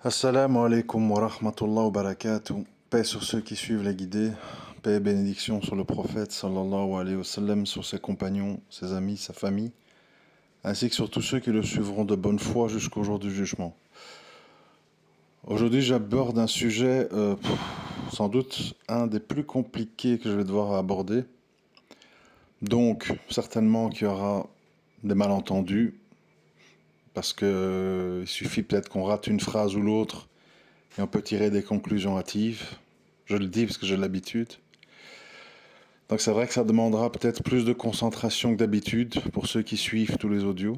Assalamu alaikum wa rahmatullah wa barakatuh. Paix sur ceux qui suivent les guidés. Paix et bénédiction sur le prophète sallallahu alayhi wa sallam, sur ses compagnons, ses amis, sa famille, ainsi que sur tous ceux qui le suivront de bonne foi jusqu'au jour du jugement. Aujourd'hui, j'aborde un sujet, sans doute un des plus compliqués que je vais devoir aborder. Donc, certainement qu'il y aura des malentendus, parce que il suffit peut-être qu'on rate une phrase ou l'autre et on peut tirer des conclusions hâtives. Je le dis parce que j'ai l'habitude. Donc c'est vrai que ça demandera peut-être plus de concentration que d'habitude pour ceux qui suivent tous les audios,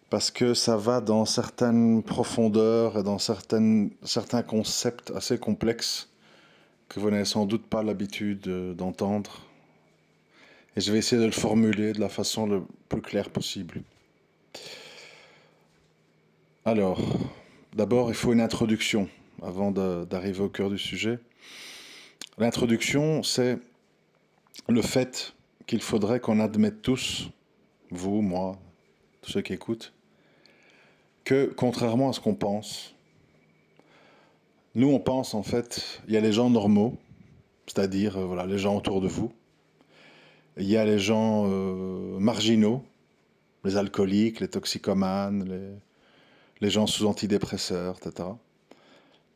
parce que ça va dans certaines profondeurs et dans certains concepts assez complexes que vous n'avez sans doute pas l'habitude d'entendre. Et je vais essayer de le formuler de la façon le plus claire possible. Alors, d'abord, il faut une introduction avant d'arriver au cœur du sujet. L'introduction, c'est le fait qu'il faudrait qu'on admette tous, vous, moi, tous ceux qui écoutent, que contrairement à ce qu'on pense, nous on pense en fait, il y a les gens normaux, c'est-à-dire voilà, les gens autour de vous, il y a les gens marginaux, les alcooliques, les toxicomanes, les gens sous antidépresseurs, etc.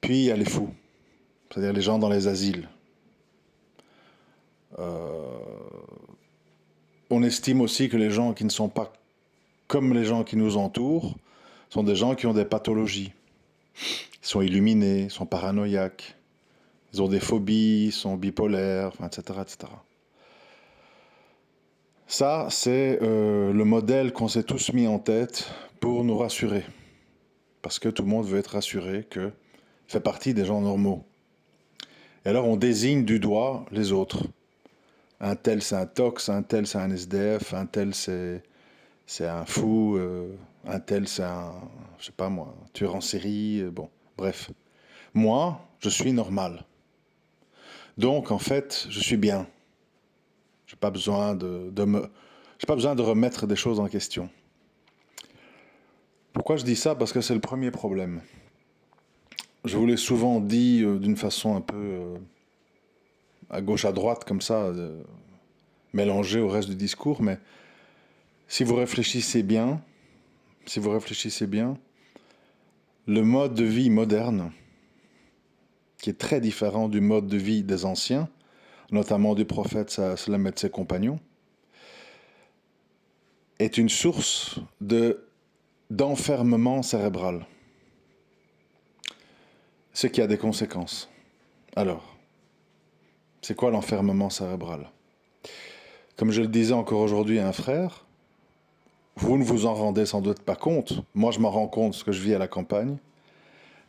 Puis il y a les fous, c'est-à-dire les gens dans les asiles. On estime aussi que les gens qui ne sont pas comme les gens qui nous entourent sont des gens qui ont des pathologies. Ils sont illuminés, sont paranoïaques, ils ont des phobies, sont bipolaires, etc., etc. Ça, c'est le modèle qu'on s'est tous mis en tête pour nous rassurer. Parce que tout le monde veut être rassuré qu'il fait partie des gens normaux. Et alors on désigne du doigt les autres. Un tel c'est un tox, un tel c'est un SDF, un tel c'est un fou, un tel c'est un, je sais pas moi, un tueur en série, bon, bref. Moi, je suis normal. Donc en fait, je suis bien. J'ai pas besoin j'ai pas besoin de remettre des choses en question. Pourquoi je dis ça? Parce que c'est le premier problème. Je vous l'ai souvent dit d'une façon un peu à gauche à droite comme ça, mélangée au reste du discours, mais si vous réfléchissez bien, le mode de vie moderne, qui est très différent du mode de vie des anciens, notamment du prophète sallam et de ses compagnons, est une source d'enfermement cérébral. Ce qui a des conséquences. Alors, c'est quoi l'enfermement cérébral? Comme je le disais encore aujourd'hui à un frère, vous ne vous en rendez sans doute pas compte. Moi, je m'en rends compte parce que je vis à la campagne.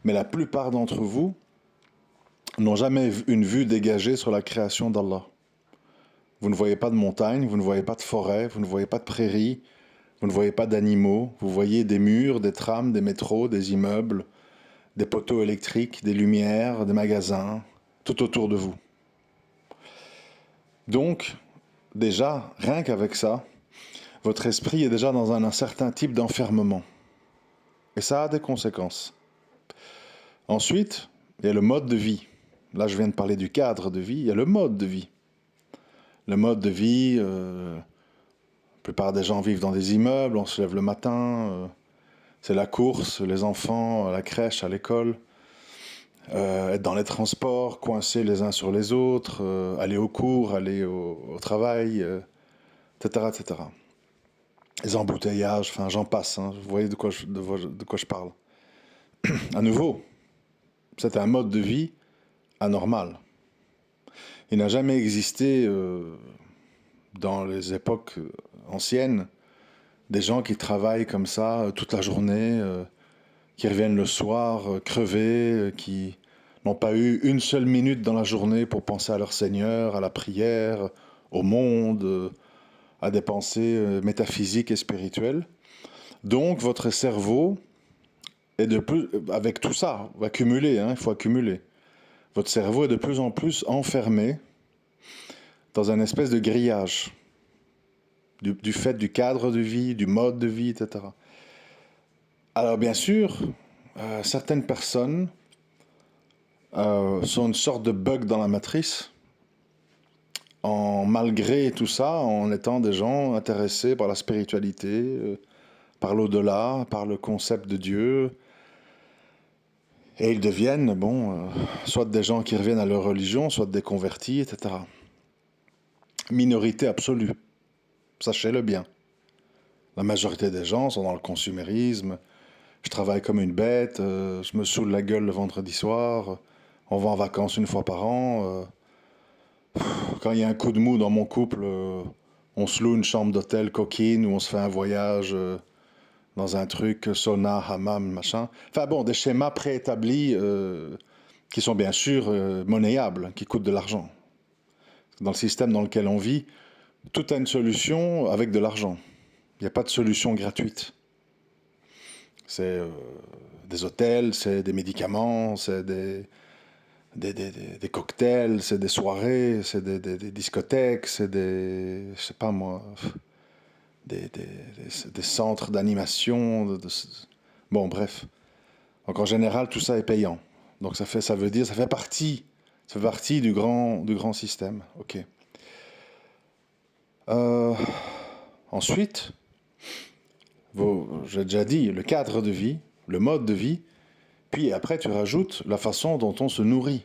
Mais la plupart d'entre vous n'ont jamais une vue dégagée sur la création d'Allah. Vous ne voyez pas de montagne, vous ne voyez pas de forêt, vous ne voyez pas de prairies, vous ne voyez pas d'animaux. Vous voyez des murs, des trams, des métros, des immeubles, des poteaux électriques, des lumières, des magasins, tout autour de vous. Donc, déjà, rien qu'avec ça, votre esprit est déjà dans un certain type d'enfermement. Et ça a des conséquences. Ensuite, il y a le mode de vie. Là, je viens de parler du cadre de vie, il y a le mode de vie. Le mode de vie, la plupart des gens vivent dans des immeubles, on se lève le matin, c'est la course, les enfants, à la crèche, à l'école, être dans les transports, coincés les uns sur les autres, aller au cours, aller au travail, etc., etc. Les embouteillages, enfin j'en passe, hein, vous voyez de quoi je parle. À nouveau, c'est un mode de vie anormal. Il n'a jamais existé dans les époques anciennes des gens qui travaillent comme ça toute la journée, qui reviennent le soir crevés, qui n'ont pas eu une seule minute dans la journée pour penser à leur Seigneur, à la prière, au monde, à des pensées métaphysiques et spirituelles. Donc votre cerveau est de plus, avec tout ça, accumulé, hein, il faut accumuler. Votre cerveau est de plus en plus enfermé dans un espèce de grillage du fait du cadre de vie, du mode de vie, etc. Alors bien sûr, certaines personnes sont une sorte de bug dans la matrice, malgré tout ça, en étant des gens intéressés par la spiritualité, par l'au-delà, par le concept de Dieu. Et ils deviennent, soit des gens qui reviennent à leur religion, soit des convertis, etc. Minorité absolue, sachez-le bien. La majorité des gens sont dans le consumérisme. Je travaille comme une bête, je me saoule la gueule le vendredi soir, on va en vacances une fois par an. Quand il y a un coup de mou dans mon couple, on se loue une chambre d'hôtel coquine ou on se fait un voyage dans un truc sauna, hammam, machin. Enfin bon, des schémas préétablis qui sont bien sûr monnayables, qui coûtent de l'argent. Dans le système dans lequel on vit, tout a une solution avec de l'argent. Il n'y a pas de solution gratuite. C'est des hôtels, c'est des médicaments, c'est des cocktails, c'est des soirées, c'est des discothèques, c'est je sais pas moi, des centres d'animation. Bon, bref. Donc en général, tout ça est payant. Donc ça fait partie du grand système. Ok. Euh, ensuite, j'ai déjà dit, le cadre de vie, le mode de vie, puis après tu rajoutes la façon dont on se nourrit.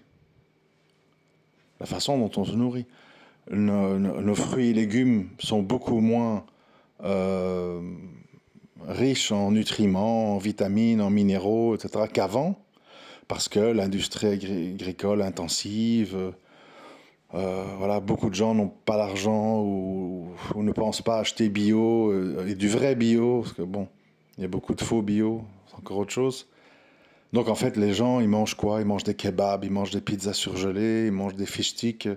La façon dont on se nourrit. Nos fruits et légumes sont beaucoup moins euh, riches en nutriments, en vitamines, en minéraux, etc. qu'avant, parce que l'industrie agricole intensive, voilà, beaucoup de gens n'ont pas l'argent ou ne pensent pas acheter bio et du vrai bio, parce que bon, il y a beaucoup de faux bio, c'est encore autre chose. Donc en fait, les gens, ils mangent quoi? Ils mangent des kebabs, ils mangent des pizzas surgelées, ils mangent des fish sticks,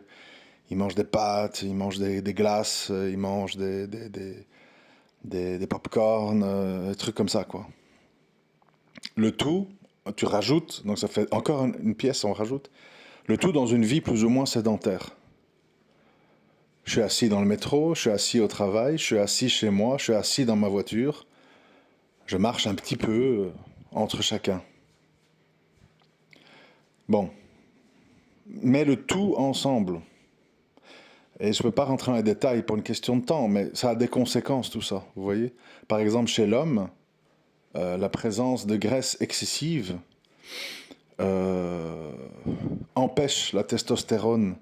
ils mangent des pâtes, ils mangent des glaces, ils mangent des pop-corn, des trucs comme ça, quoi. Le tout, tu rajoutes, donc ça fait encore une pièce, on rajoute, le tout dans une vie plus ou moins sédentaire. Je suis assis dans le métro, je suis assis au travail, je suis assis chez moi, je suis assis dans ma voiture, je marche un petit peu entre chacun. Bon, mets le tout ensemble. Et je ne peux pas rentrer dans les détails pour une question de temps, mais ça a des conséquences tout ça, vous voyez. Par exemple, chez l'homme, la présence de graisse excessive euh, empêche la testostérone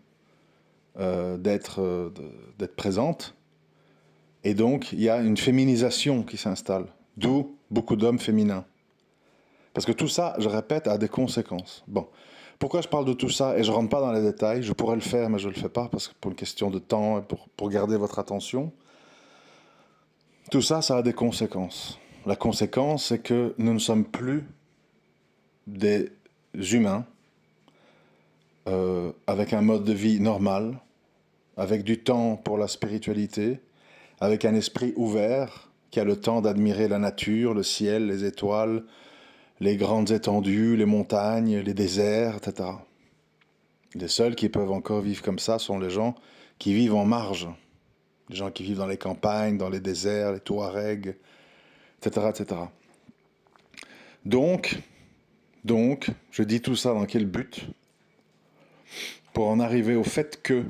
d'être présente, et donc il y a une féminisation qui s'installe, d'où beaucoup d'hommes féminins. Parce que tout ça, je répète, a des conséquences. Bon, pourquoi je parle de tout ça et je ne rentre pas dans les détails? Je pourrais le faire, mais je ne le fais pas parce que pour une question de temps et pour garder votre attention. Tout ça, ça a des conséquences. La conséquence, c'est que nous ne sommes plus des humains avec un mode de vie normal, avec du temps pour la spiritualité, avec un esprit ouvert qui a le temps d'admirer la nature, le ciel, les étoiles, les grandes étendues, les montagnes, les déserts, etc. Les seuls qui peuvent encore vivre comme ça sont les gens qui vivent en marge. Les gens qui vivent dans les campagnes, dans les déserts, les Touaregs, etc., etc. Donc, je dis tout ça dans quel but? Pour en arriver au fait que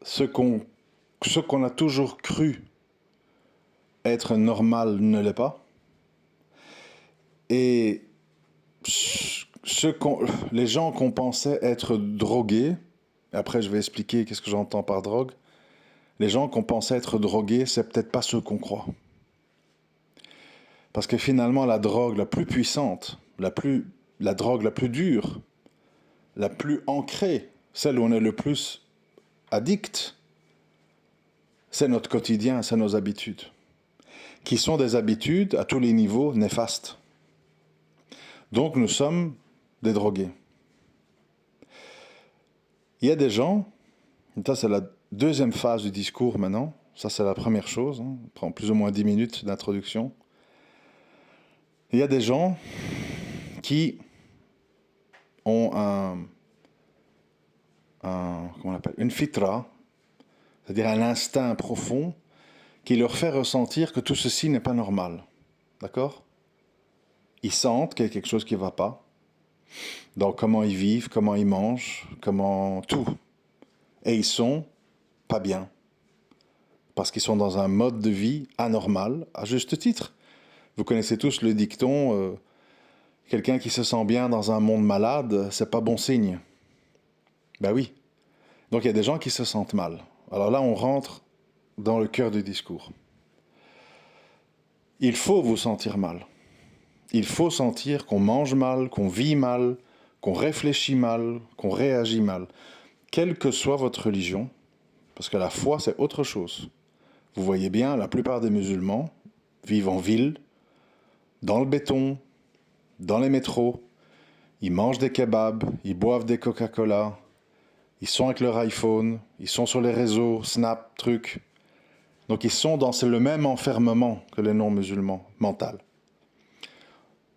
ce qu'on a toujours cru être normal ne l'est pas. Et les gens qu'on pensait être drogués, après je vais expliquer qu'est-ce que j'entends par drogue, les gens qu'on pensait être drogués, c'est peut-être pas ceux qu'on croit. Parce que finalement, la drogue la plus puissante, la drogue la plus dure, la plus ancrée, celle où on est le plus addict, c'est notre quotidien, c'est nos habitudes. Qui sont des habitudes à tous les niveaux néfastes. Donc nous sommes des drogués. Il y a des gens, ça c'est la deuxième phase du discours maintenant, ça c'est la première chose, on prend plus ou moins 10 minutes d'introduction. Il y a des gens qui ont comment on appelle, une fitra, c'est-à-dire un instinct profond qui leur fait ressentir que tout ceci n'est pas normal. D'accord? ils sentent qu'il y a quelque chose qui ne va pas, dans comment ils vivent, comment ils mangent, comment tout. Et ils sont pas bien. Parce qu'ils sont dans un mode de vie anormal, à juste titre. Vous connaissez tous le dicton quelqu'un qui se sent bien dans un monde malade, c'est pas bon signe. Ben oui. Donc il y a des gens qui se sentent mal. Alors là, on rentre dans le cœur du discours. Il faut vous sentir mal. Il faut sentir qu'on mange mal, qu'on vit mal, qu'on réfléchit mal, qu'on réagit mal. Quelle que soit votre religion, parce que la foi, c'est autre chose. Vous voyez bien, la plupart des musulmans vivent en ville, dans le béton, dans les métros. Ils mangent des kebabs, ils boivent des Coca-Cola, ils sont avec leur iPhone, ils sont sur les réseaux, Snap, trucs. Donc ils sont dans le même enfermement que les non-musulmans, mental.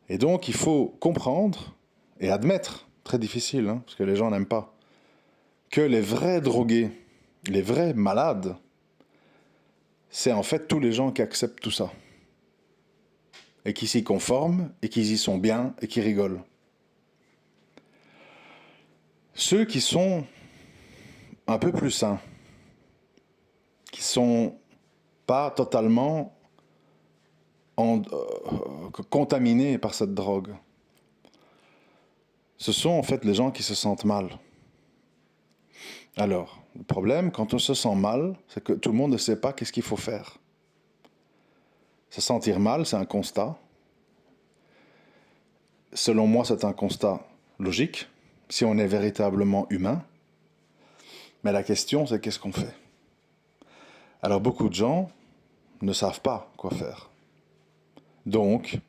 Et donc il faut comprendre et admettre, très difficile, parce que les gens n'aiment pas, que les vrais drogués, les vrais malades, c'est en fait tous les gens qui acceptent tout ça. Et qui s'y conforment, et qui y sont bien, et qui rigolent. Ceux qui sont un peu plus sains, qui sont pas totalement contaminés par cette drogue, ce sont en fait les gens qui se sentent mal. Alors, le problème, quand on se sent mal, c'est que tout le monde ne sait pas qu'est-ce qu'il faut faire. Se sentir mal, c'est un constat. Selon moi, c'est un constat logique, si on est véritablement humain. Mais la question, c'est qu'est-ce qu'on fait? Alors, beaucoup de gens ne savent pas quoi faire. Donc,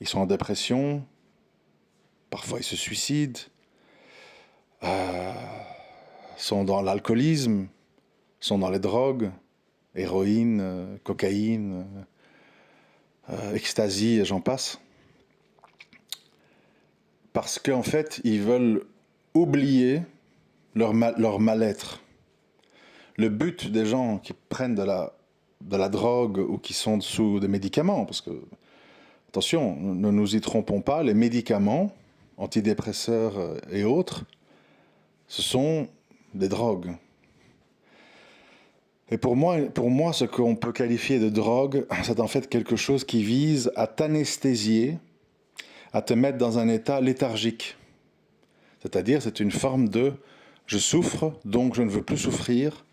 ils sont en dépression, parfois ils se suicident, sont dans l'alcoolisme, sont dans les drogues, héroïne, cocaïne, ecstasy, et j'en passe. Parce qu'en fait, ils veulent oublier leur mal-être. Le but des gens qui prennent de la drogue ou qui sont sous des médicaments, parce que, attention, ne nous y trompons pas, les médicaments, antidépresseurs et autres, ce sont des drogues. Et pour moi, ce qu'on peut qualifier de drogue, c'est en fait quelque chose qui vise à t'anesthésier, à te mettre dans un état léthargique. C'est-à-dire, c'est une forme de « je souffre, donc je ne veux plus souffrir »,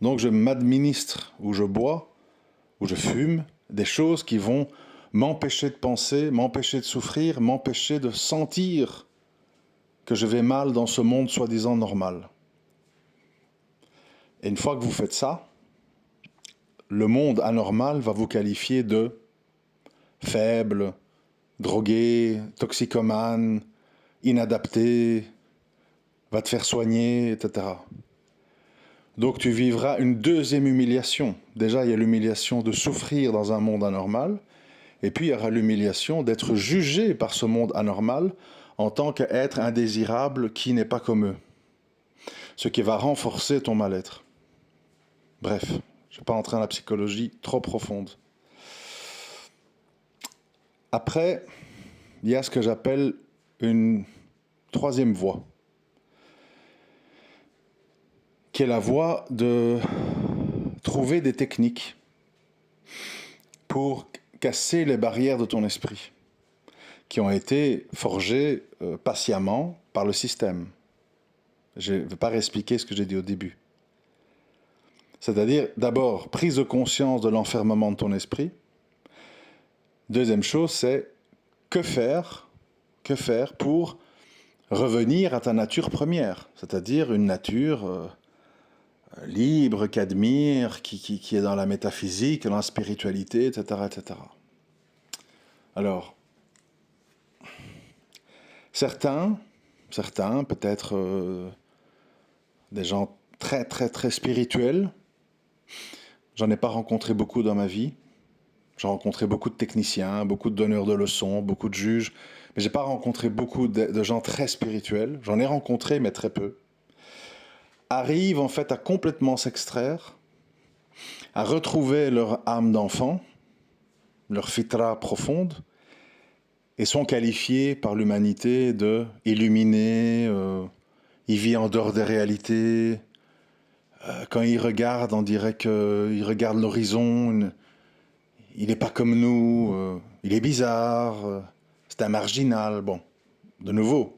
donc je m'administre, ou je bois, ou je fume, des choses qui vont m'empêcher de penser, m'empêcher de souffrir, m'empêcher de sentir que je vais mal dans ce monde soi-disant normal. Et une fois que vous faites ça, le monde anormal va vous qualifier de faible, drogué, toxicomane, inadapté, va te faire soigner, etc. Donc tu vivras une deuxième humiliation. Déjà, il y a l'humiliation de souffrir dans un monde anormal, et puis il y aura l'humiliation d'être jugé par ce monde anormal en tant qu'être indésirable qui n'est pas comme eux. Ce qui va renforcer ton mal-être. Bref, je ne vais pas entrer dans la psychologie trop profonde. Après, il y a ce que j'appelle une troisième voie, qui est la voie de trouver des techniques pour casser les barrières de ton esprit, qui ont été forgées patiemment par le système. Je ne vais pas réexpliquer ce que j'ai dit au début. C'est-à-dire, d'abord, prise de conscience de l'enfermement de ton esprit. Deuxième chose, c'est que faire pour revenir à ta nature première, c'est-à-dire une nature libre, qui admire, qui est dans la métaphysique, dans la spiritualité, etc., etc. Alors, certains, peut-être des gens très, très, très spirituels, j'en ai pas rencontré beaucoup dans ma vie. J'ai rencontré beaucoup de techniciens, beaucoup de donneurs de leçons, beaucoup de juges, mais j'ai pas rencontré beaucoup de gens très spirituels. J'en ai rencontré, mais très peu. Arrivent en fait à complètement s'extraire, à retrouver leur âme d'enfant, leur fitra profonde, et sont qualifiés par l'humanité de illuminés, il vit en dehors des réalités. Quand il regarde, on dirait qu'il regarde l'horizon, il n'est pas comme nous, il est bizarre, c'est un marginal. Bon, de nouveau,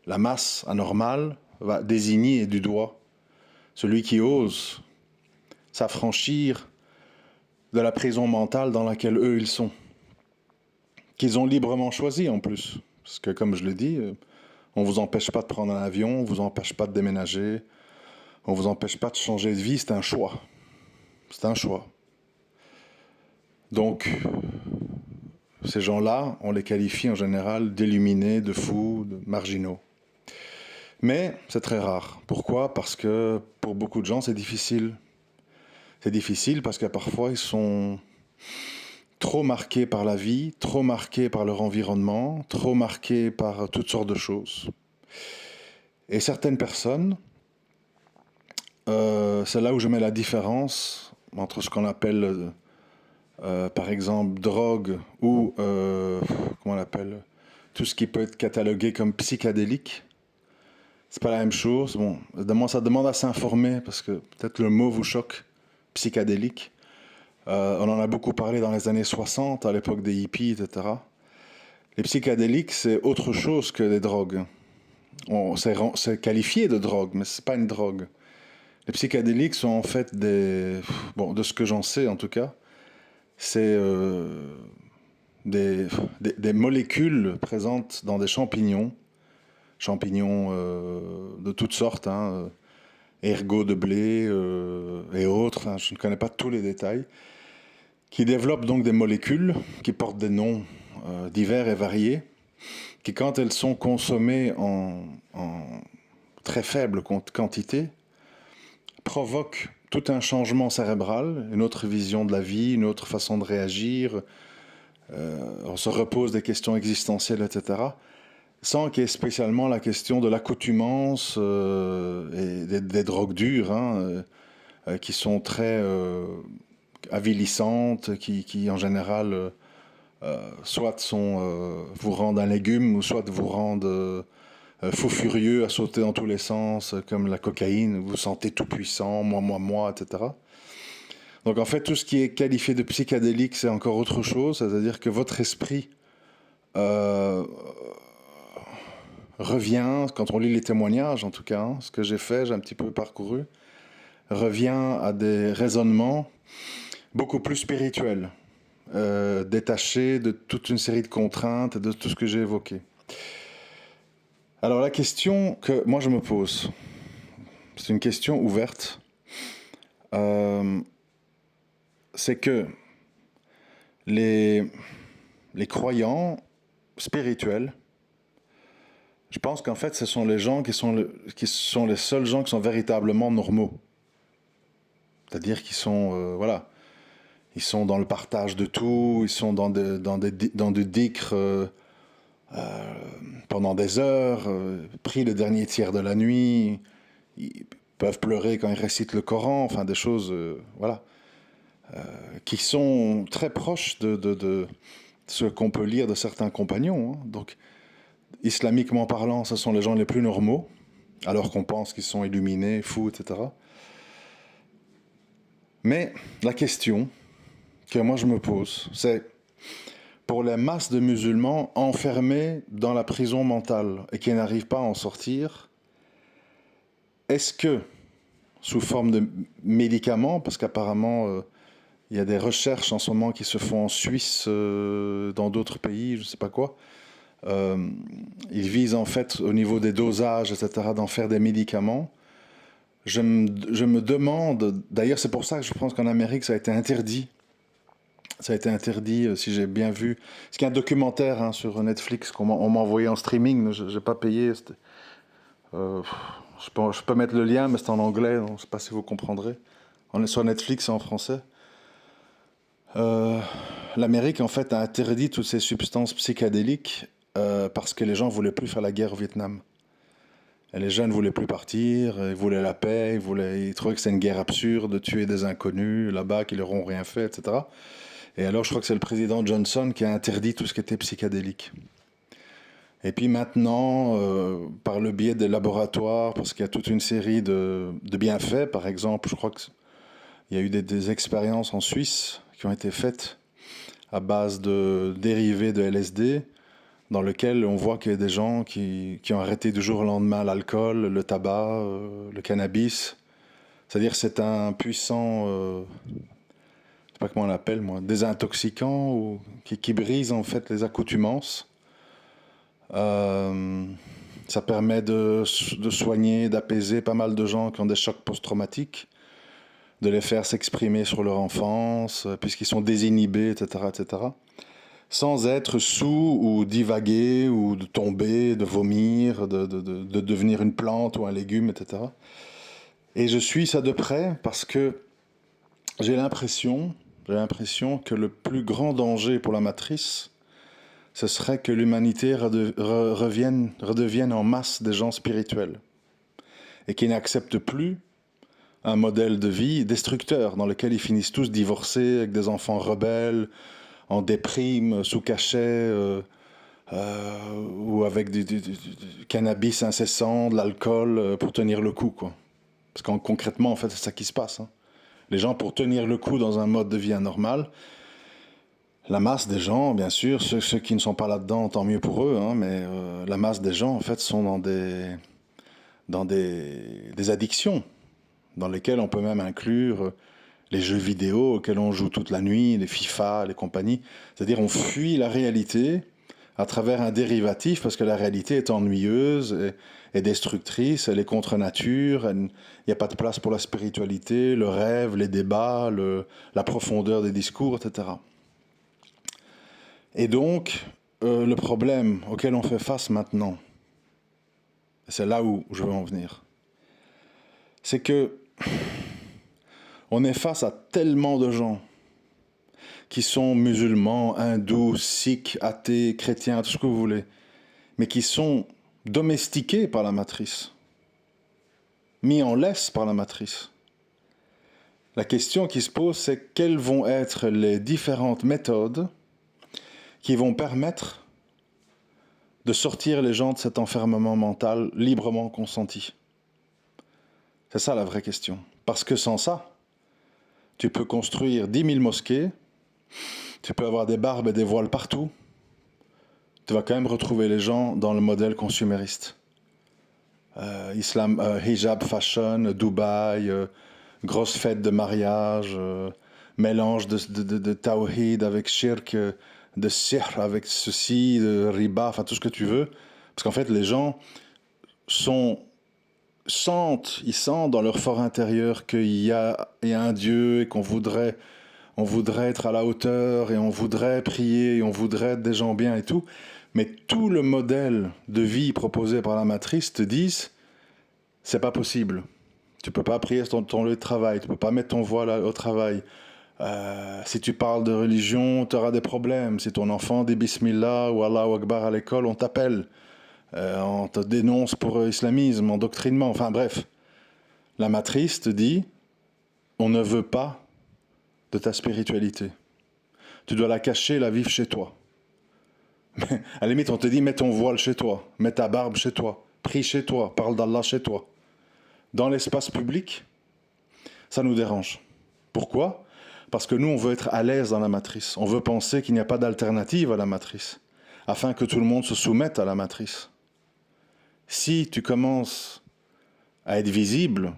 la masse anormale va désigner du doigt celui qui ose s'affranchir de la prison mentale dans laquelle eux ils sont, qu'ils ont librement choisi en plus. Parce que comme je l'ai dit, on ne vous empêche pas de prendre un avion, on ne vous empêche pas de déménager, on ne vous empêche pas de changer de vie, c'est un choix. C'est un choix. Donc, ces gens-là, on les qualifie en général d'illuminés, de fous, de marginaux. Mais c'est très rare. Pourquoi? Parce que pour beaucoup de gens, c'est difficile. C'est difficile parce que parfois, ils sont trop marqués par la vie, trop marqués par leur environnement, trop marqués par toutes sortes de choses. Et certaines personnes, c'est là où je mets la différence entre ce qu'on appelle, par exemple, drogue ou, comment on l'appelle, tout ce qui peut être catalogué comme psychédélique. C'est pas la même chose. Bon, ça demande à s'informer parce que peut-être le mot vous choque, psychédélique. On en a beaucoup parlé dans les années 60, à l'époque des hippies, etc. Les psychédéliques, c'est autre chose que des drogues. C'est qualifié de drogue, mais c'est pas une drogue. Les psychédéliques sont en fait bon, de ce que j'en sais en tout cas, c'est des molécules présentes dans des champignons de toutes sortes, hein, ergots de blé et autres, hein, je ne connais pas tous les détails, qui développent donc des molécules qui portent des noms divers et variés, qui quand elles sont consommées en très faible quantité, provoquent tout un changement cérébral, une autre vision de la vie, une autre façon de réagir, on se repose des questions existentielles, etc., sans qu'il y ait spécialement la question de l'accoutumance et des drogues dures, hein, qui sont très avilissantes, qui en général soit vous rendent un légume, ou soit vous rendent fou furieux à sauter dans tous les sens, comme la cocaïne, vous vous sentez tout puissant, moi, etc. Donc en fait, tout ce qui est qualifié de psychédélique, c'est encore autre chose, c'est-à-dire que votre esprit revient, quand on lit les témoignages en tout cas, hein, ce que j'ai fait, j'ai un petit peu parcouru, revient à des raisonnements beaucoup plus spirituels, détachés de toute une série de contraintes et de tout ce que j'ai évoqué. Alors la question que moi je me pose, c'est une question ouverte, c'est que les croyants spirituels, je pense qu'en fait ce sont les gens qui sont les seuls gens qui sont véritablement normaux. C'est-à-dire qu'ils sont, voilà, ils sont dans le partage de tout, ils sont dans des dhikr pendant des heures, pris le dernier tiers de la nuit, ils peuvent pleurer quand ils récitent le Coran, enfin des choses, voilà, qui sont très proches de ce qu'on peut lire de certains compagnons, hein. Donc, islamiquement parlant, ce sont les gens les plus normaux, alors qu'on pense qu'ils sont illuminés, fous, etc. Mais la question que moi je me pose, c'est pour les masses de musulmans enfermés dans la prison mentale et qui n'arrivent pas à en sortir, est-ce que, sous forme de médicaments, parce qu'apparemment il y a des recherches en ce moment qui se font en Suisse, dans d'autres pays, je ne sais pas quoi, ils visent en fait au niveau des dosages, etc., d'en faire des médicaments. Je me demande, d'ailleurs c'est pour ça que je pense qu'en Amérique ça a été interdit. Ça a été interdit, si j'ai bien vu. Parce qu'il y a un documentaire, hein, sur Netflix qu'on m'a envoyé en streaming, je n'ai pas payé. Je peux mettre le lien, mais c'est en anglais, donc je ne sais pas si vous comprendrez. On est sur Netflix, c'est en français. L'Amérique, en fait, a interdit toutes ces substances psychédéliques parce que les gens ne voulaient plus faire la guerre au Vietnam. Et les jeunes ne voulaient plus partir, ils voulaient la paix, ils trouvaient que c'était une guerre absurde, de tuer des inconnus là-bas qui leur ont rien fait, etc. Et alors, je crois que c'est le président Johnson qui a interdit tout ce qui était psychédélique. Et puis maintenant, par le biais des laboratoires, parce qu'il y a toute une série de bienfaits, par exemple, je crois qu'il y a eu des expériences en Suisse qui ont été faites à base de dérivés de LSD, dans lesquels on voit qu'il y a des gens qui ont arrêté du jour au lendemain l'alcool, le tabac, le cannabis. C'est-à-dire c'est un puissant, je sais pas comment on l'appelle moi, désintoxicant ou qui brise en fait les accoutumances. Ça permet de soigner, d'apaiser pas mal de gens qui ont des chocs post-traumatiques, de les faire s'exprimer sur leur enfance, puisqu'ils sont désinhibés, etc., etc., sans être sous ou divaguer ou de tomber, de vomir, de devenir une plante ou un légume, etc. Et je suis ça de près parce que j'ai l'impression que le plus grand danger pour la matrice, ce serait que l'humanité redevienne en masse des gens spirituels et qui n'acceptent plus un modèle de vie destructeur dans lequel ils finissent tous divorcés avec des enfants rebelles, en déprime, sous cachet, ou avec du cannabis incessant, de l'alcool pour tenir le coup, quoi. Parce que concrètement, en fait, c'est ça qui se passe. Hein. Les gens, pour tenir le coup dans un mode de vie anormal, la masse des gens, bien sûr, ceux qui ne sont pas là-dedans, tant mieux pour eux, hein, mais la masse des gens, en fait, sont dans des addictions, dans lesquelles on peut même inclure les jeux vidéo auxquels on joue toute la nuit, les FIFA, les compagnies. C'est-à-dire on fuit la réalité à travers un dérivatif parce que la réalité est ennuyeuse et destructrice, elle est contre nature, il n'y a pas de place pour la spiritualité, le rêve, les débats, la profondeur des discours, etc. Et donc, le problème auquel on fait face maintenant, c'est là où je veux en venir, c'est que on est face à tellement de gens qui sont musulmans, hindous, sikhs, athées, chrétiens, tout ce que vous voulez, mais qui sont domestiqués par la matrice, mis en laisse par la matrice. La question qui se pose, c'est quelles vont être les différentes méthodes qui vont permettre de sortir les gens de cet enfermement mental librement consenti. C'est ça la vraie question. Parce que sans ça, tu peux construire 10 000 mosquées, tu peux avoir des barbes et des voiles partout, tu vas quand même retrouver les gens dans le modèle consumériste. Hijab fashion, Dubaï, grosse fête de mariage, mélange de tawhid avec shirk, de sihr avec ceci, de riba, enfin tout ce que tu veux. Parce qu'en fait, les gens ils sentent dans leur fort intérieur qu'il y a un Dieu et qu'on voudrait être à la hauteur et on voudrait prier et on voudrait être des gens bien et tout. Mais tout le modèle de vie proposé par la matrice te dit c'est pas possible. Tu peux pas prier sur ton lieu de travail, tu peux pas mettre ton voile au travail. Si tu parles de religion, tu auras des problèmes. Si ton enfant dit Bismillah ou Allahu Akbar à l'école, on t'appelle. On te dénonce pour islamisme, endoctrinement, enfin bref. La matrice te dit on ne veut pas de ta spiritualité. Tu dois la cacher, la vivre chez toi. À la limite, on te dit mets ton voile chez toi, mets ta barbe chez toi, prie chez toi, parle d'Allah chez toi. Dans l'espace public, ça nous dérange. Pourquoi ? Parce que nous, on veut être à l'aise dans la matrice. On veut penser qu'il n'y a pas d'alternative à la matrice, afin que tout le monde se soumette à la matrice. Si tu commences à être visible,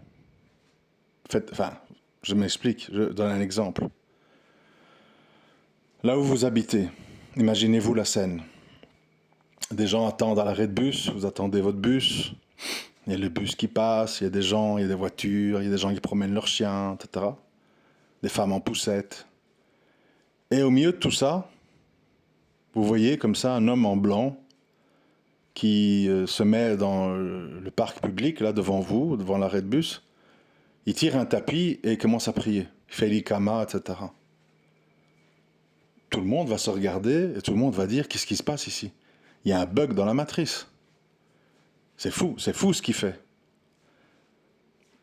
je m'explique, je donne un exemple. Là où vous habitez, imaginez-vous la scène. Des gens attendent à l'arrêt de bus, vous attendez votre bus, il y a le bus qui passe, il y a des gens, il y a des voitures, il y a des gens qui promènent leurs chiens, etc. Des femmes en poussette. Et au milieu de tout ça, vous voyez comme ça un homme en blanc qui se met dans le parc public, là devant vous, devant l'arrêt de bus. Il tire un tapis et il commence à prier. Il fait l'ikama, etc. Tout le monde va se regarder et tout le monde va dire qu'est-ce qui se passe ici ? Il y a un bug dans la matrice. C'est fou ce qu'il fait.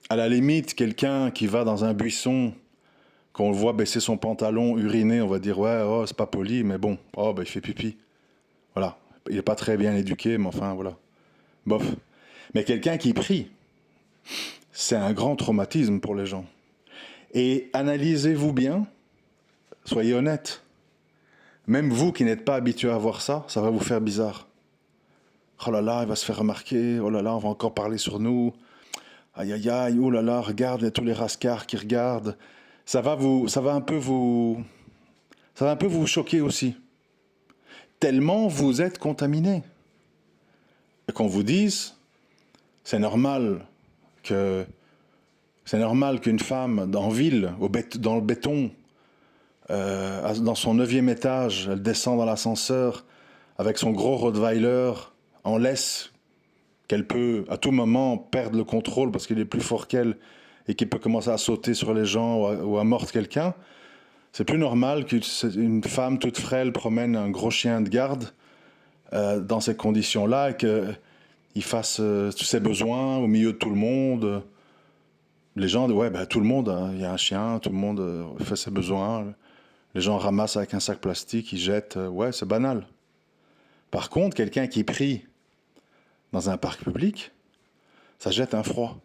À la limite, quelqu'un qui va dans un buisson Quand on le voit baisser son pantalon, uriner, on va dire ouais, oh, c'est pas poli, mais bon, oh, il fait pipi. Voilà. Il n'est pas très bien éduqué, mais enfin, voilà. Bof. Mais quelqu'un qui prie, c'est un grand traumatisme pour les gens. Et analysez-vous bien, soyez honnête. Même vous qui n'êtes pas habitué à voir ça, ça va vous faire bizarre. Oh là là, il va se faire remarquer, oh là là, on va encore parler sur nous. Aïe aïe aïe, oh là là, regarde, il y a tous les rascars qui regardent. Ça va un peu vous choquer aussi. Tellement vous êtes contaminé. Et qu'on vous dise, c'est normal que c'est normal qu'une femme en ville, dans le béton, dans son 9e étage, elle descend dans l'ascenseur avec son gros Rottweiler en laisse, qu'elle peut à tout moment perdre le contrôle parce qu'il est plus fort qu'elle et qu'il peut commencer à sauter sur les gens ou à mordre quelqu'un. C'est plus normal qu'une femme toute frêle promène un gros chien de garde dans ces conditions-là et qu'il fasse tous ses besoins au milieu de tout le monde. Les gens disent, ouais, tout le monde, il y a un chien, tout le monde fait ses besoins. Les gens ramassent avec un sac plastique, ils jettent. Ouais, c'est banal. Par contre, quelqu'un qui prie dans un parc public, ça jette un froid.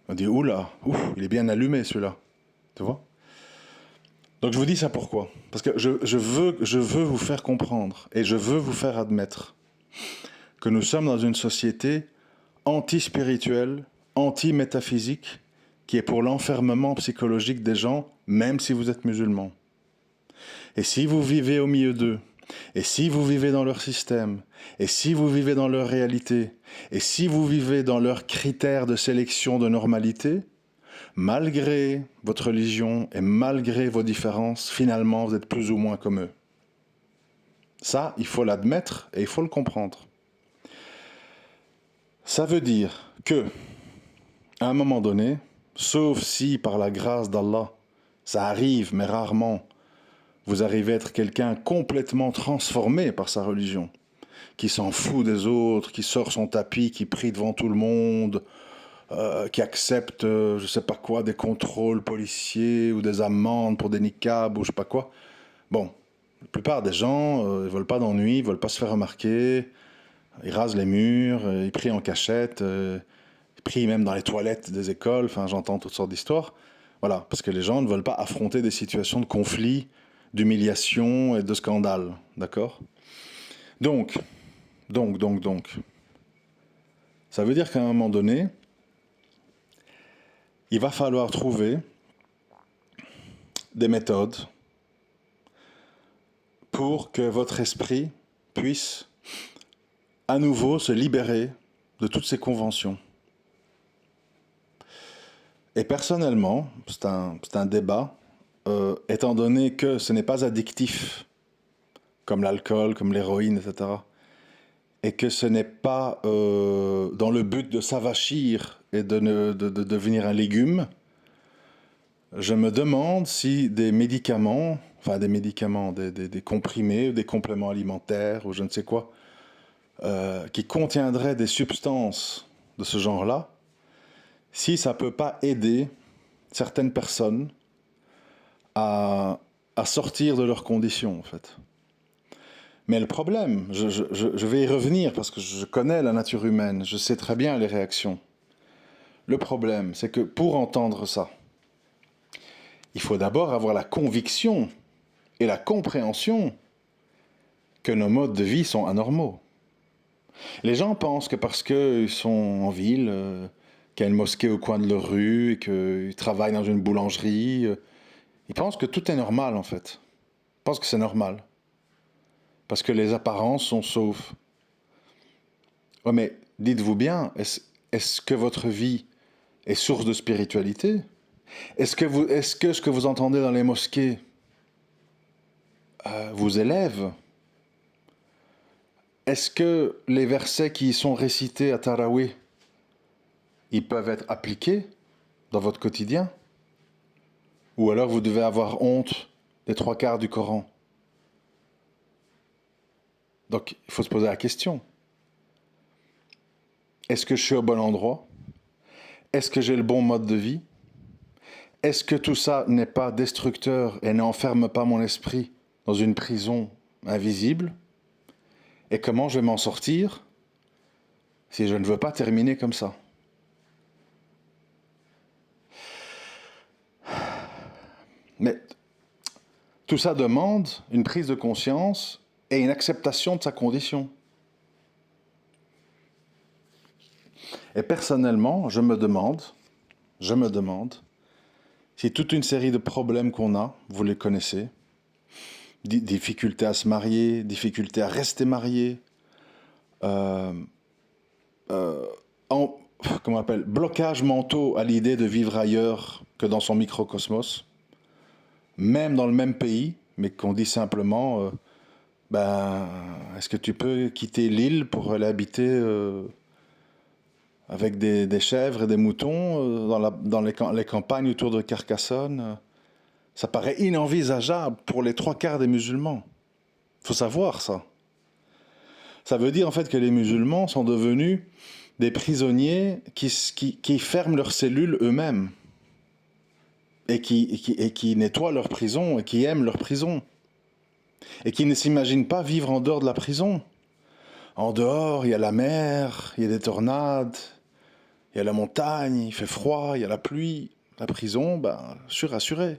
On dit, oula, il est bien allumé celui-là. Tu vois ? Donc je vous dis ça pourquoi ? Parce que je veux vous faire comprendre et je veux vous faire admettre que nous sommes dans une société anti-spirituelle, anti-métaphysique, qui est pour l'enfermement psychologique des gens, même si vous êtes musulman. Et si vous vivez au milieu d'eux, et si vous vivez dans leur système, et si vous vivez dans leur réalité, et si vous vivez dans leurs critères de sélection de normalité, malgré votre religion et malgré vos différences, finalement, vous êtes plus ou moins comme eux. Ça, il faut l'admettre et il faut le comprendre. Ça veut dire que, à un moment donné, sauf si par la grâce d'Allah, ça arrive, mais rarement, vous arrivez à être quelqu'un complètement transformé par sa religion, qui s'en fout des autres, qui sort son tapis, qui prie devant tout le monde, qui accepte, je sais pas quoi, des contrôles policiers ou des amendes pour des niqabs ou je sais pas quoi. Bon, la plupart des gens, ils veulent pas d'ennui, ils veulent pas se faire remarquer, ils rasent les murs, ils prient en cachette, ils prient même dans les toilettes des écoles, enfin j'entends toutes sortes d'histoires. Voilà, parce que les gens ne veulent pas affronter des situations de conflit, d'humiliation et de scandale, d'accord ? Donc, ça veut dire qu'à un moment donné, il va falloir trouver des méthodes pour que votre esprit puisse à nouveau se libérer de toutes ces conventions. Et personnellement, c'est un débat, étant donné que ce n'est pas addictif, comme l'alcool, comme l'héroïne, etc., et que ce n'est pas dans le but de s'avachir et de devenir un légume, je me demande si des médicaments, des comprimés, des compléments alimentaires ou je ne sais quoi, qui contiendraient des substances de ce genre-là, si ça ne peut pas aider certaines personnes à sortir de leurs conditions, en fait. Mais le problème, je vais y revenir parce que je connais la nature humaine, je sais très bien les réactions. Le problème, c'est que pour entendre ça, il faut d'abord avoir la conviction et la compréhension que nos modes de vie sont anormaux. Les gens pensent que parce qu'ils sont en ville, qu'il y a une mosquée au coin de leur rue et qu'ils travaillent dans une boulangerie, ils pensent que tout est normal en fait. Ils pensent que c'est normal. Parce que les apparences sont sauves. Ouais, mais dites-vous bien, est-ce que votre vie est source de spiritualité ? Est-ce que ce que vous entendez dans les mosquées vous élève ? Est-ce que les versets qui y sont récités à Tarawih, ils peuvent être appliqués dans votre quotidien ? Ou alors vous devez avoir honte des 3/4 du Coran ? Donc il faut se poser la question. Est-ce que je suis au bon endroit ? Est-ce que j'ai le bon mode de vie ? est-ce que tout ça n'est pas destructeur et n'enferme pas mon esprit dans une prison invisible? Et comment je vais m'en sortir si je ne veux pas terminer comme ça? Mais tout ça demande une prise de conscience et une acceptation de sa condition. Et personnellement, je me demande, si toute une série de problèmes qu'on a, vous les connaissez, difficulté à se marier, difficulté à rester marié, euh, comment on appelle, blocage mentaux à l'idée de vivre ailleurs que dans son microcosmos, même dans le même pays, mais qu'on dit simplement, est-ce que tu peux quitter l'île pour aller habiter avec des chèvres et des moutons dans les campagnes autour de Carcassonne? Ça paraît inenvisageable pour les 3/4 des musulmans. Il faut savoir ça. Ça veut dire en fait que les musulmans sont devenus des prisonniers qui ferment leurs cellules eux-mêmes et qui nettoient leur prison et qui aiment leur prison et qui ne s'imaginent pas vivre en dehors de la prison. En dehors, il y a la mer, il y a des tornades, il y a la montagne, il fait froid, il y a la pluie. La prison, assuré.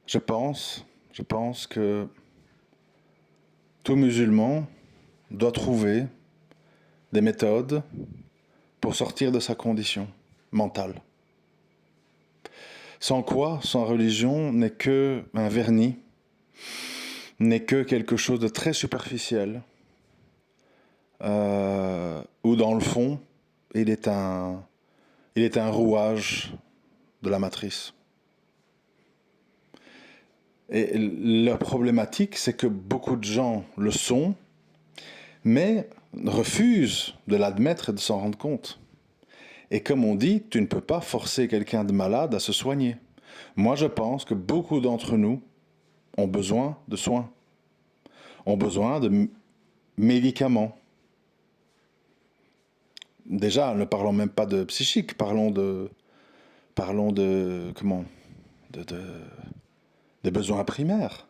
Je pense que tout musulman doit trouver des méthodes pour sortir de sa condition mentale. Sans quoi, sans religion, n'est que un vernis, n'est que quelque chose de très superficiel, où dans le fond, il est un rouage de la matrice. Et la problématique, c'est que beaucoup de gens le sont, mais refusent de l'admettre et de s'en rendre compte. Et comme on dit, tu ne peux pas forcer quelqu'un de malade à se soigner. Moi, je pense que beaucoup d'entre nous ont besoin de soins, ont besoin de médicaments. Déjà, ne parlons même pas de psychique, parlons de des besoins primaires.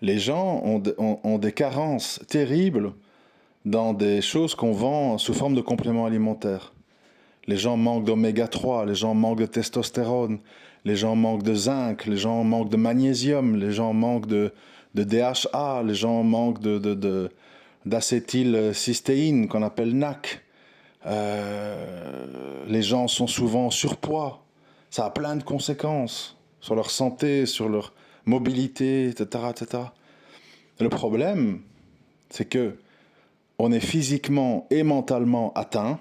Les gens ont des carences terribles dans des choses qu'on vend sous forme de compléments alimentaires. Les gens manquent d'oméga 3, les gens manquent de testostérone, les gens manquent de zinc, les gens manquent de magnésium, les gens manquent de DHA, les gens manquent d'acétylcystéine qu'on appelle NAC. Les gens sont souvent en surpoids. Ça a plein de conséquences sur leur santé, sur leur mobilité, etc., etc. Et le problème, c'est que on est physiquement et mentalement atteint,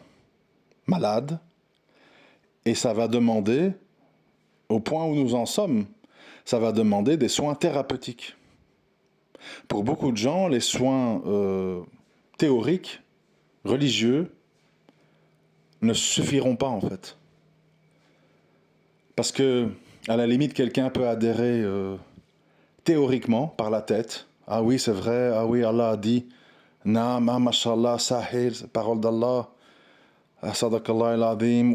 malade, et ça va demander, au point où nous en sommes, ça va demander des soins thérapeutiques. Pour beaucoup de gens, les soins théoriques, religieux, ne suffiront pas en fait. Parce que, à la limite, quelqu'un peut adhérer théoriquement, par la tête. Ah oui, c'est vrai, ah oui, Allah a dit, Naam, mashallah, sahil, parole d'Allah, sadakallah al-azim.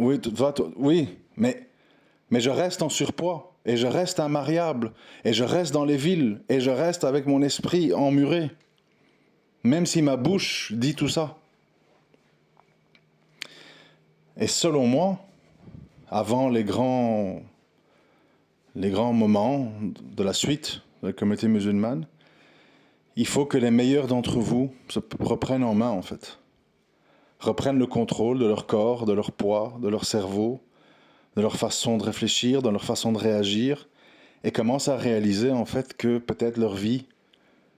Oui, mais je reste en surpoids, et je reste immariable, et je reste dans les villes, et je reste avec mon esprit emmuré, même si ma bouche dit tout ça. Et selon moi, avant les grands moments de la suite de la communauté musulmane, il faut que les meilleurs d'entre vous se reprennent en main en fait. Reprennent le contrôle de leur corps, de leur poids, de leur cerveau, de leur façon de réfléchir, de leur façon de réagir, et commencent à réaliser en fait que peut-être leur vie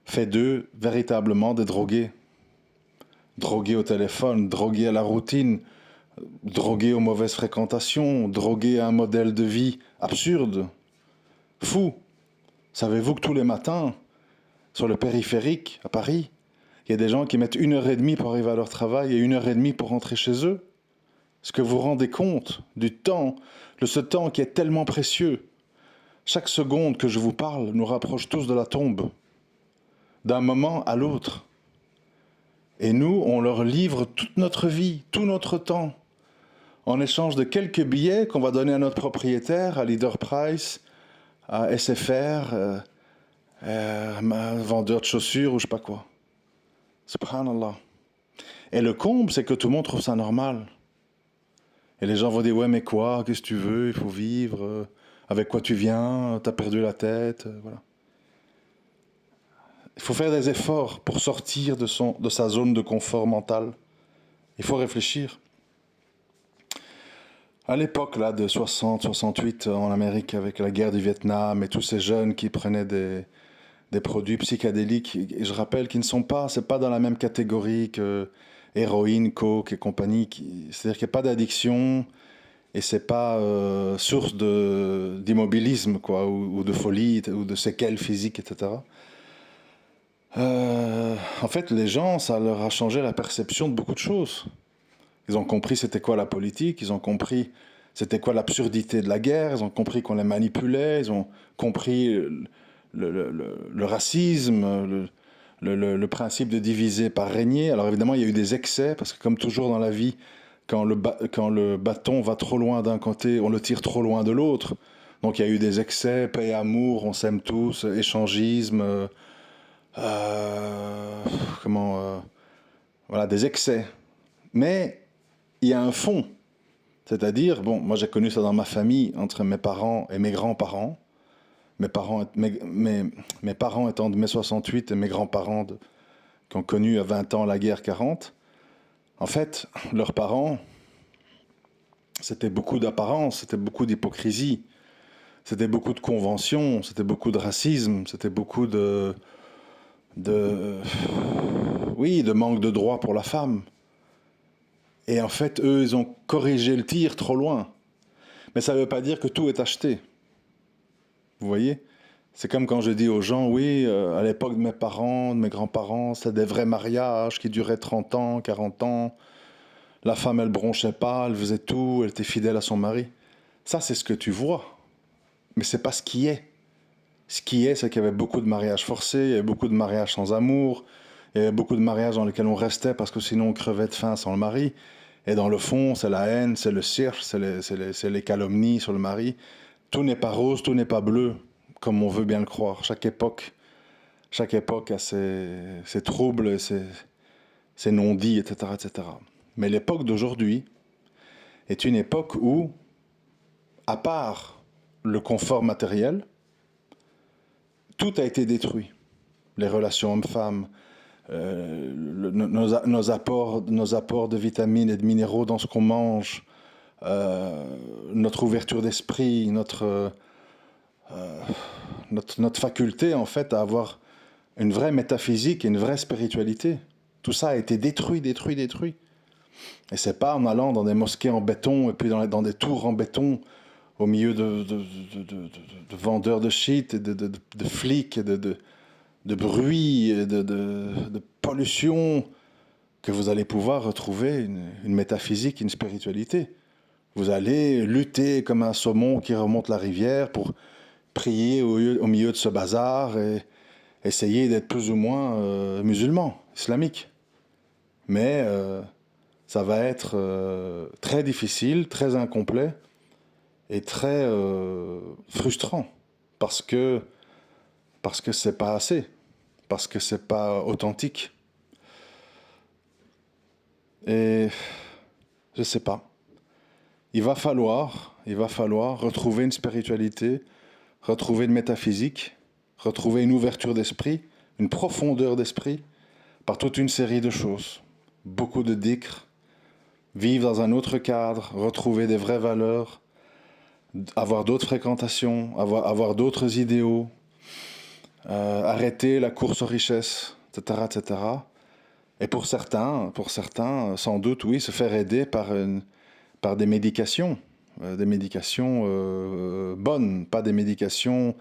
fait d'eux véritablement des drogués. Drogués au téléphone, drogués à la routine, drogués aux mauvaises fréquentations, drogués à un modèle de vie absurde, fou. Savez-vous que tous les matins, sur le périphérique à Paris, il y a des gens qui mettent 1h30 pour arriver à leur travail et 1h30 pour rentrer chez eux? Est-ce que vous vous rendez compte du temps, de ce temps qui est tellement précieux? Chaque seconde que je vous parle nous rapproche tous de la tombe, d'un moment à l'autre. Et nous, on leur livre toute notre vie, tout notre temps, en échange de quelques billets qu'on va donner à notre propriétaire, à Leader Price, à SFR, un vendeur de chaussures ou je sais pas quoi. Subhanallah. Et le comble, c'est que tout le monde trouve ça normal. Et les gens vont dire, ouais, mais quoi, qu'est-ce que tu veux, il faut vivre, avec quoi tu viens, t'as perdu la tête, voilà. Il faut faire des efforts pour sortir de sa zone de confort mental. Il faut réfléchir. À l'époque là, de 60-68 en Amérique, avec la guerre du Vietnam et tous ces jeunes qui prenaient des produits psychédéliques, et je rappelle qu'ils ne sont pas, c'est pas dans la même catégorie que héroïne, coke et compagnie. C'est-à-dire qu'il n'y a pas d'addiction et c'est pas source d'immobilisme, quoi, ou de folie, ou de séquelles physiques, etc. En fait, les gens, ça leur a changé la perception de beaucoup de choses. Ils ont compris c'était quoi la politique, ils ont compris c'était quoi l'absurdité de la guerre, ils ont compris qu'on les manipulait, ils ont compris le racisme, le principe de diviser par régner. Alors évidemment, il y a eu des excès, parce que comme toujours dans la vie, quand le bâton va trop loin d'un côté, on le tire trop loin de l'autre. Donc il y a eu des excès, paix et amour, on s'aime tous, échangisme, voilà, des excès. Mais il y a un fond. C'est-à-dire, bon, moi j'ai connu ça dans ma famille, entre mes parents et mes grands-parents. Mes parents étant de mai 68 et mes grands-parents qui ont connu à 20 ans la guerre 40. En fait, leurs parents, c'était beaucoup d'apparence, c'était beaucoup d'hypocrisie, c'était beaucoup de conventions, c'était beaucoup de racisme, c'était beaucoup oui, de manque de droits pour la femme. Et en fait, eux, ils ont corrigé le tir trop loin. Mais ça ne veut pas dire que tout est acheté. Vous voyez? C'est comme quand je dis aux gens, oui, à l'époque de mes parents, de mes grands-parents, c'était des vrais mariages qui duraient 30 ans, 40 ans. La femme, elle bronchait pas, elle faisait tout, elle était fidèle à son mari. Ça, c'est ce que tu vois. Mais c'est pas ce qui est. Ce qui est, c'est qu'il y avait beaucoup de mariages forcés, il y avait beaucoup de mariages sans amour, il y avait beaucoup de mariages dans lesquels on restait parce que sinon on crevait de faim sans le mari. Et dans le fond, c'est la haine, c'est le cirque, c'est les calomnies sur le mari. Tout n'est pas rose, tout n'est pas bleu, comme on veut bien le croire. Chaque époque a ses troubles, ses non-dits, etc., etc. Mais l'époque d'aujourd'hui est une époque où, à part le confort matériel, tout a été détruit. Les relations hommes-femmes, nos apports de vitamines et de minéraux dans ce qu'on mange, notre ouverture d'esprit, notre faculté en fait à avoir une vraie métaphysique et une vraie spiritualité. Tout ça a été détruit. Et c'est pas en allant dans des mosquées en béton et puis dans des tours en béton au milieu de vendeurs de shit, et de flics, et de bruit, et de pollution, que vous allez pouvoir retrouver une métaphysique, une spiritualité. Vous allez lutter comme un saumon qui remonte la rivière pour prier au milieu de ce bazar et essayer d'être plus ou moins musulman, islamique. Mais ça va être très difficile, très incomplet et très frustrant parce que c'est pas assez, parce que c'est pas authentique. Et je sais pas. Il va falloir retrouver une spiritualité, retrouver une métaphysique, retrouver une ouverture d'esprit, une profondeur d'esprit, par toute une série de choses. Beaucoup de dhikr, vivre dans un autre cadre, retrouver des vraies valeurs, avoir d'autres fréquentations, avoir d'autres idéaux, arrêter la course aux richesses, etc., etc. Et pour certains, sans doute, oui, se faire aider par des médications bonnes, pas des médications.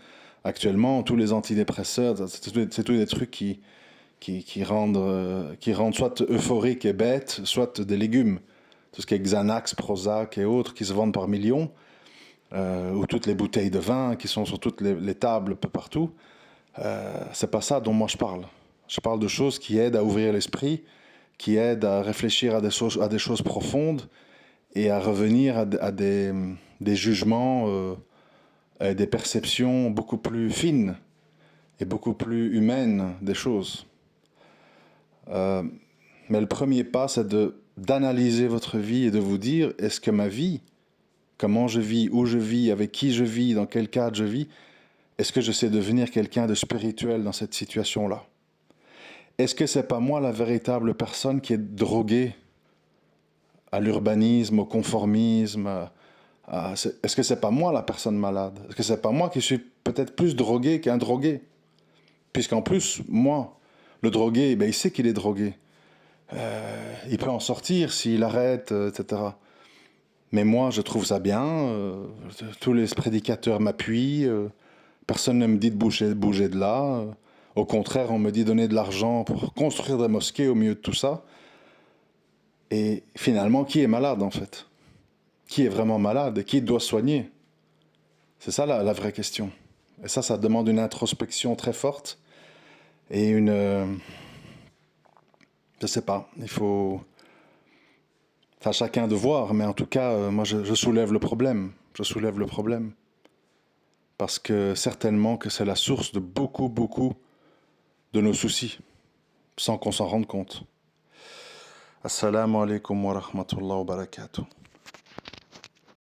Actuellement, tous les antidépresseurs, c'est tous des trucs qui rendent soit euphoriques et bêtes, soit des légumes. Tout ce qui est Xanax, Prozac et autres qui se vendent par millions, ou toutes les bouteilles de vin qui sont sur toutes les tables un peu partout. C'est pas ça dont moi je parle. Je parle de choses qui aident à ouvrir l'esprit, qui aide à réfléchir à des choses profondes et à revenir à des jugements et des perceptions beaucoup plus fines et beaucoup plus humaines des choses. Mais le premier pas, c'est d'analyser votre vie et de vous dire, est-ce que ma vie, comment je vis, où je vis, avec qui je vis, dans quel cadre je vis, est-ce que je sais devenir quelqu'un de spirituel dans cette situation-là? Est-ce que c'est pas moi la véritable personne qui est droguée à l'urbanisme, au conformisme est-ce que c'est pas moi la personne malade? Est-ce que c'est pas moi qui suis peut-être plus drogué qu'un drogué? Puisqu'en plus, moi, le drogué, ben, il sait qu'il est drogué. Il peut en sortir s'il arrête, etc. Mais moi, je trouve ça bien. Tous les prédicateurs m'appuient. Personne ne me dit de bouger de là. Au contraire, on me dit de donner de l'argent pour construire des mosquées au milieu de tout ça. Et finalement, qui est malade en fait? Qui est vraiment malade et qui doit soigner? C'est ça la vraie question. Et ça demande une introspection très forte et je sais pas, il faut... C'est à chacun de voir, mais en tout cas, moi je soulève le problème. Je soulève le problème. Parce que certainement que c'est la source de beaucoup de nos soucis, sans qu'on s'en rende compte. Assalamu alaikum wa rahmatullahi wa barakatuh.